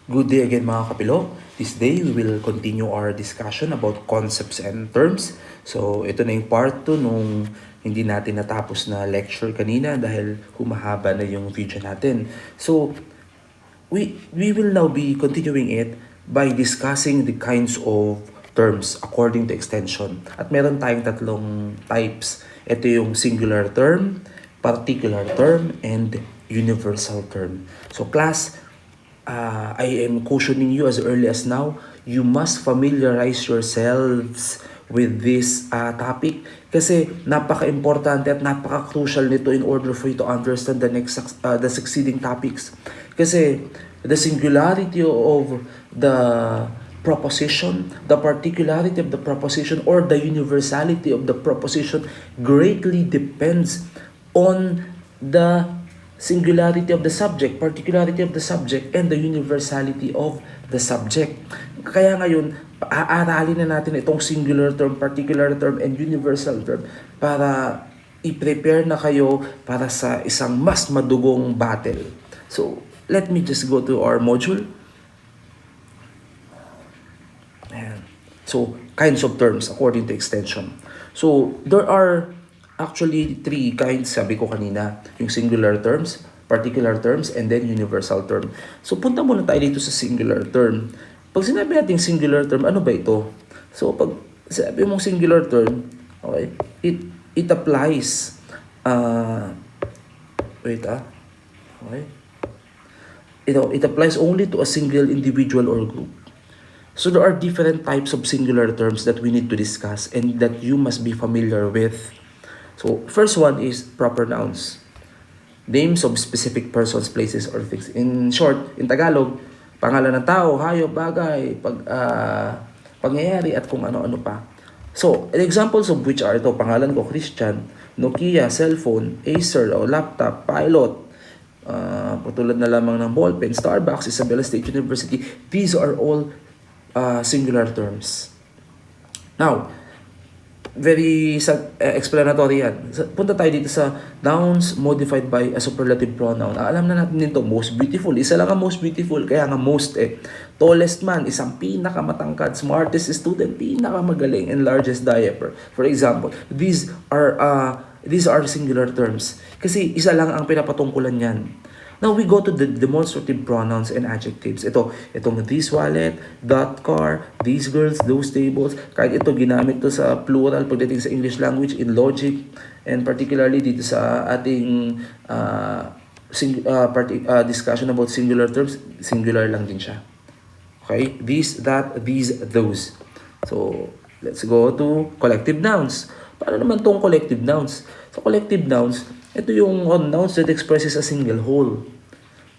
Good day again mga kapilo. This day, we will continue our discussion about concepts and terms. So, ito na yung part 2 nung hindi natin natapos na lecture kanina dahil humahaba na yung video natin. So, we will now be continuing it by discussing the kinds of terms according to extension. At meron tayong tatlong types. Ito yung singular term, particular term, and universal term. So class, I am cautioning you as early as now, you must familiarize yourselves with this topic kasi napaka-importante at napaka-crucial nito in order for you to understand the succeeding topics. Kasi the singularity of the proposition, the particularity of the proposition, or the universality of the proposition greatly depends on the singularity of the subject, particularity of the subject, and the universality of the subject. Kaya ngayon, aaralin na natin itong singular term, particular term, and universal term para i-prepare na kayo para sa isang mas madugong battle. So, let me just go to our module. Ayan. So, kinds of terms according to extension. So, there are actually three kinds, sabi ko kanina, yung singular terms, particular terms, and then universal term. So, punta muna tayo dito sa singular term. Pag sinabi natin singular term, ano ba ito? So, pag sabi mong singular term, okay, it applies, okay, it applies only to a single individual or group. So, there are different types of singular terms that we need to discuss and that you must be familiar with. So, first one is proper nouns. Names of specific persons, places, or things. In short, in Tagalog, pangalan ng tao, hayop, bagay, pangyayari, at kung ano-ano pa. So, examples of which are ito, pangalan ko, Christian, Nokia, cellphone, Acer, o laptop, pilot, patulad na lamang ng ballpen, Starbucks, Isabela State University. These are all singular terms. Now, very explanatory yan. Punta tayo dito sa nouns modified by a superlative pronoun. Alam na natin dito, most beautiful. Isa lang ang most beautiful, kaya nga most Tallest man, isang pinakamatangkad. Smartest student, pinakamagaling. And largest diaper. For example, these are singular terms. Kasi isa lang ang pinapatungkulan yan. Now we go to the demonstrative pronouns and adjectives. Itong this wallet, that car, these girls, those tables. Kahit ito ginamit to sa plural pagdating sa English language in logic, and particularly dito sa ating discussion about singular terms, singular lang din siya. Okay? These, that, these, those. So, let's go to collective nouns. Paano naman tong collective nouns? So, collective nouns, ito yung nouns that expresses a single whole.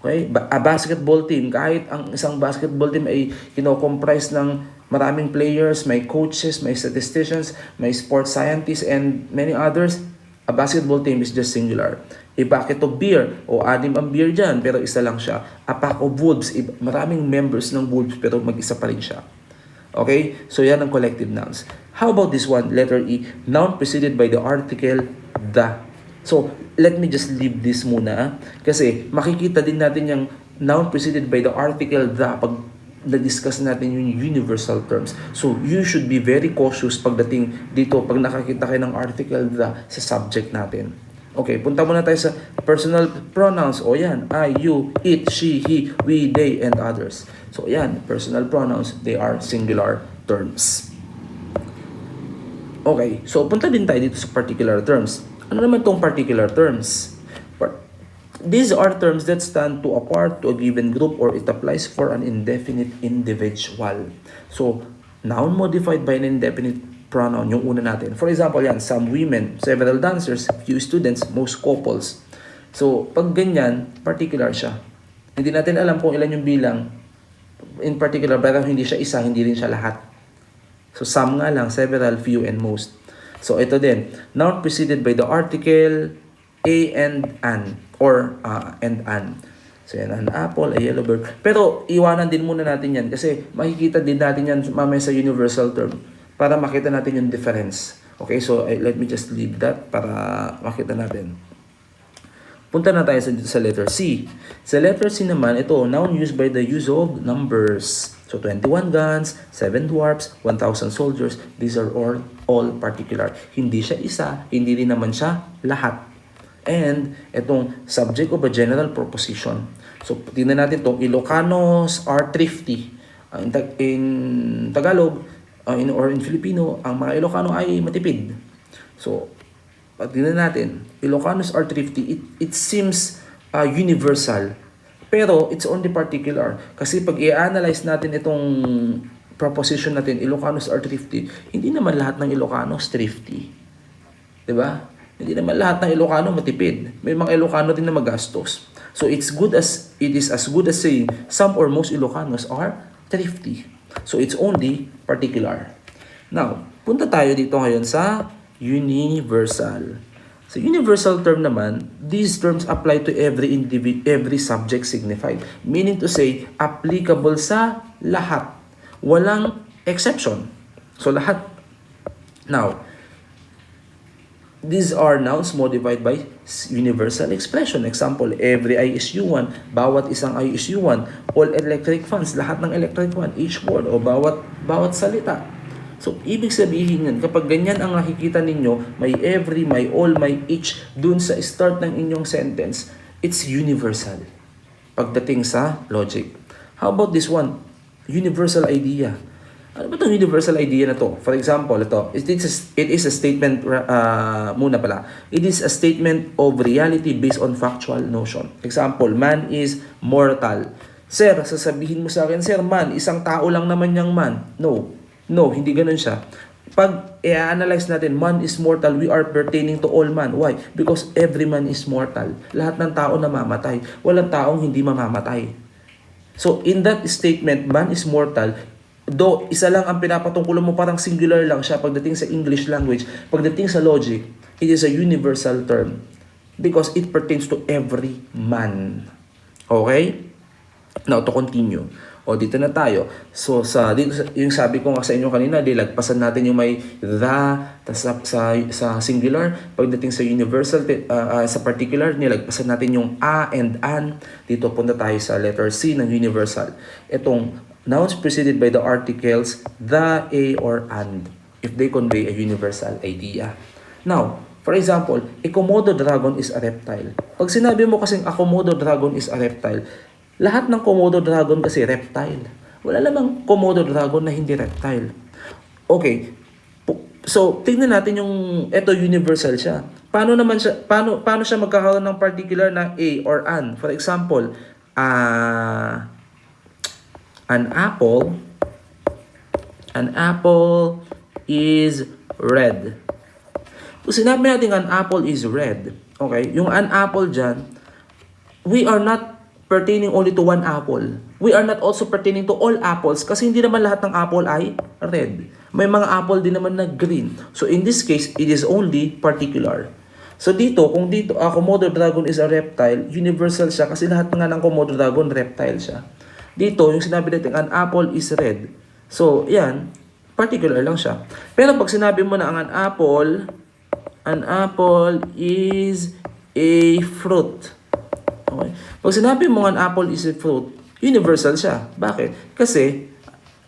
Okay? A basketball team, kahit ang isang basketball team ay kino-comprise ng maraming players, may coaches, may statisticians, may sports scientists, and many others, a basketball team is just singular. A bucket of beer, o anim ang beer dyan, pero isa lang siya. A pack of wolves, maraming members ng wolves, pero mag-isa pa rin siya. Okay? So yan ang collective nouns. How about this one? Letter E, noun preceded by the article the. So, let me just leave this muna kasi makikita din natin yung noun preceded by the article the pag na-discuss natin yung universal terms. So, you should be very cautious pagdating dito pag nakakita kayo ng article the sa subject natin. Okay, punta muna tayo sa personal pronouns. O yan, I, you, it, she, he, we, they, and others. So, yan, personal pronouns, they are singular terms. Okay, so punta din tayo dito sa particular terms. Ano naman tong particular terms? These are terms that stand to apart to a given group or it applies for an indefinite individual. So, noun modified by an indefinite pronoun, yung una natin. For example, yan, some women, several dancers, few students, most couples. So, pag ganyan, particular siya. Hindi natin alam kung ilan yung bilang in particular, pero hindi siya isa, hindi rin siya lahat. So, some nga lang, several, few, and most. So, ito din. Noun preceded by the article a and an or and an. So, yan, an apple, a yellow bird. Pero, iwanan din muna natin yan kasi makikita din natin yan mamaya sa universal term para makita natin yung difference. Okay, so let me just leave that para makita natin. Punta na tayo sa letter C. Sa letter C naman, ito, noun used by the use of numbers. So, 21 guns, 7 dwarfs, 1,000 soldiers. These are all particular. Hindi siya isa, hindi rin naman siya lahat. And, itong subject of a general proposition. So, tingnan natin itong Ilocanos are thrifty. In Tagalog, or in Filipino, ang mga Ilocano ay matipid. So, pag tingnan natin, Ilocanos are thrifty, it seems universal. Pero it's only particular. Kasi pag i-analyze natin itong proposition natin, Ilocanos are thrifty, hindi naman lahat ng Ilocanos thrifty. Diba? Hindi naman lahat ng Ilocano matipid. May mga Ilocano din na magastos. So it is as good as saying some or most Ilocanos are thrifty. So it's only particular. Now, punta tayo dito ngayon sa universal. Sa universal term naman, these terms apply to every subject signified. Meaning to say, applicable sa lahat. Walang exception. So lahat. Now, these are nouns modified by universal expression. Example, every eye is U1, bawat isang eye is U1, all electric fans, lahat ng electric fan, each word o bawat salita. So, ibig sabihin yan, kapag ganyan ang nakikita ninyo, may every, may all, may each, dun sa start ng inyong sentence, it's universal. Pagdating sa logic. How about this one? Universal idea. Ano ba itong universal idea na to? For example, it is a statement, it is a statement of reality based on factual notion. Example, man is mortal. Sir, sasabihin mo sa akin, sir, man, isang tao lang naman yung man. No, hindi ganun siya. Pag i-analyze natin, man is mortal, we are pertaining to all man. Why? Because every man is mortal. Lahat ng tao namamatay. Walang taong hindi mamamatay. So, in that statement, man is mortal, though isa lang ang pinapatungkulan mo, parang singular lang siya pagdating sa English language, pagdating sa logic, it is a universal term because it pertains to every man. Okay? Now, to continue. O, dito na tayo. So, dito, yung sabi ko nga sa inyo kanina, lagpasan natin yung may the, sa singular. Pagdating sa universal, sa particular, nilagpasan natin yung a and an. Dito punta tayo sa letter C ng universal. Itong nouns preceded by the articles the, a, or and, if they convey a universal idea. Now, for example, a Komodo dragon is a reptile. Pag sinabi mo kasing a Komodo dragon is a reptile, lahat ng Komodo dragon kasi reptile. Wala namang Komodo dragon na hindi reptile. Okay. So, tingnan natin yung ito universal siya. Paano siya magkakaroon ng particular na a or an? For example, an apple is red. Kung sinabi natin an apple is red, okay, yung an apple dyan, we are not pertaining only to one apple. We are not also pertaining to all apples kasi hindi naman lahat ng apple ay red. May mga apple din naman na green. So in this case, it is only particular. So dito, kung dito, Komodo dragon is a reptile, universal siya kasi lahat nga ng Komodo dragon reptile siya. Dito, yung sinabi natin, an apple is red. So, yan, particular lang siya. Pero pag sinabi mo na an apple is a fruit. Okay. Pag sinabi mo an apple is a fruit, universal siya. Bakit? Kasi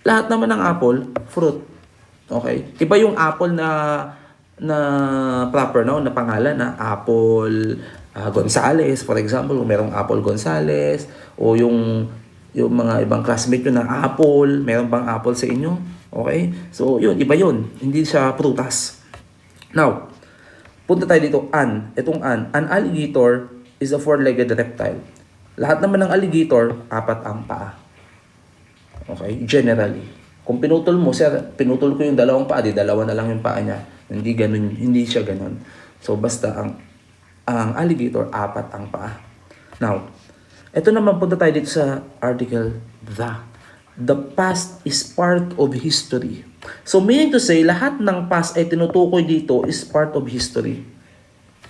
lahat naman ng apple, fruit. Okay? Iba yung apple na proper na pangalan na apple Gonzales, for example, kung merong apple Gonzales o yung mga ibang classmate nyo ng apple, meron bang apple sa inyo? Okay? So, yun, iba yun. Hindi siya prutas. Now, punta tayo dito, an. Itong an alligator is a four-legged reptile. Lahat naman ng alligator, apat ang paa. Okay? Generally. Kung pinutol mo, sir, pinutol ko yung dalawang paa, dalawa na lang yung paa niya. Hindi siya ganun. So, basta ang alligator, apat ang paa. Now, ito naman punta tayo dito sa article the. The past is part of history. So, meaning to say, lahat ng past ay tinutukoy dito is part of history.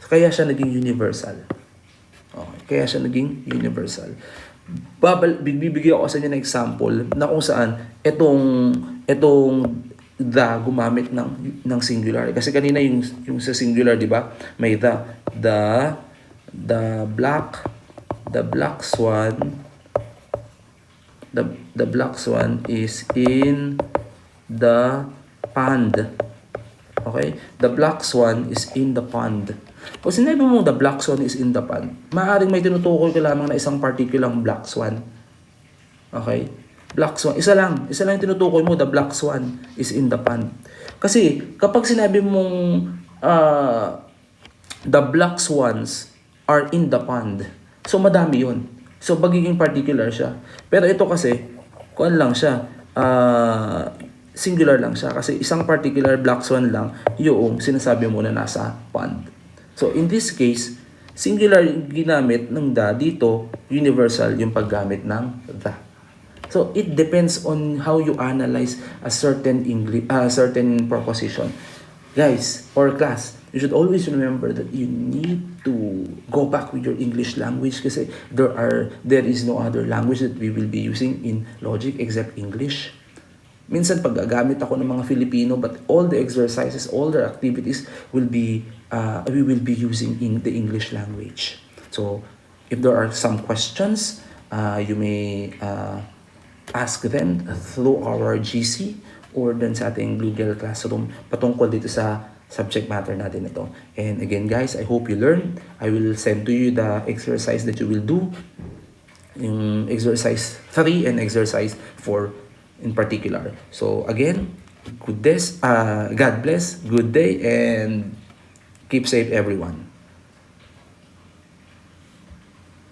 Kaya siya naging universal. Okay, kaya siya naging universal. Bibigyan ako sa inyo ng example na kung saan itong the gumamit ng singular. Kasi kanina yung sa singular, di ba? May the The black swan, the black swan is in the pond. Okay? The black swan is in the pond. Pag sinabi mo the black swan is in the pond, maaaring may tinutukoy ka lamang na isang particular black swan. Okay? Black swan. Isa lang yung tinutukoy mo, the black swan is in the pond. Kasi kapag sinabi mong the black swans are in the pond, so madami yun. So magiging particular siya. Pero ito kasi, kuan lang siya, singular lang siya. Kasi isang particular black swan lang yung sinasabi mo na nasa pond. So in this case, singular yung ginamit ng the, dito universal yung paggamit ng the. So it depends on how you analyze a certain certain proposition. Guys, for class, you should always remember that you need to go back with your English language kasi there is no other language that we will be using in logic except English. Minsan pag gagamit ako ng mga Filipino, but all the exercises, all the activities we will be using in the English language. So if there are some questions, you may ask them through our GC or dun sa ating Google Classroom patungkol dito sa subject matter natin ito. And again guys, I hope you learned. I will send to you the exercise that you will do, yung exercise 3 and exercise 4 in particular. So again, God bless, good day, and keep safe everyone.